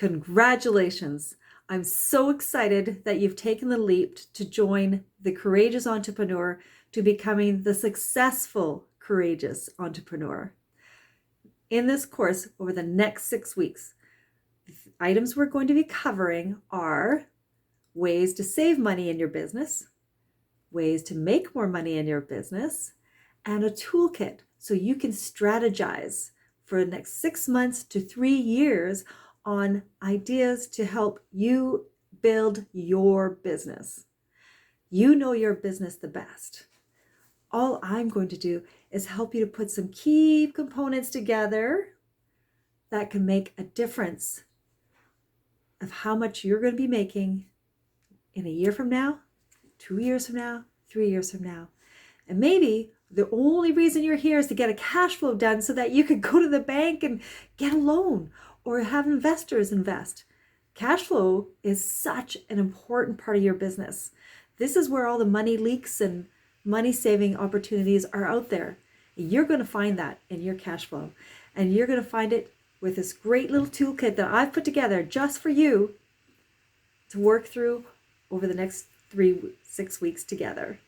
Congratulations. I'm so excited that you've taken the leap to join the courageous entrepreneur to becoming the successful courageous entrepreneur. In this course, over the next 6 weeks, the items we're going to be covering are ways to save money in your business, ways to make more money in your business, and a toolkit so you can strategize for the next 6 months to 3 years on ideas to help you build your business. You know your business the best. All I'm going to do is help you to put some key components together that can make a difference of how much you're going to be making in a year from now, 2 years from now, 3 years from now. And maybe the only reason you're here is to get a cash flow done so that you can go to the bank and get a loan or have investors invest. Cash flow is such an important part of your business. This is where all the money leaks and money saving opportunities are out there. You're going to find that in your cash flow. And you're going to find it with this great little toolkit that I've put together just for you to work through over the next 6 weeks together.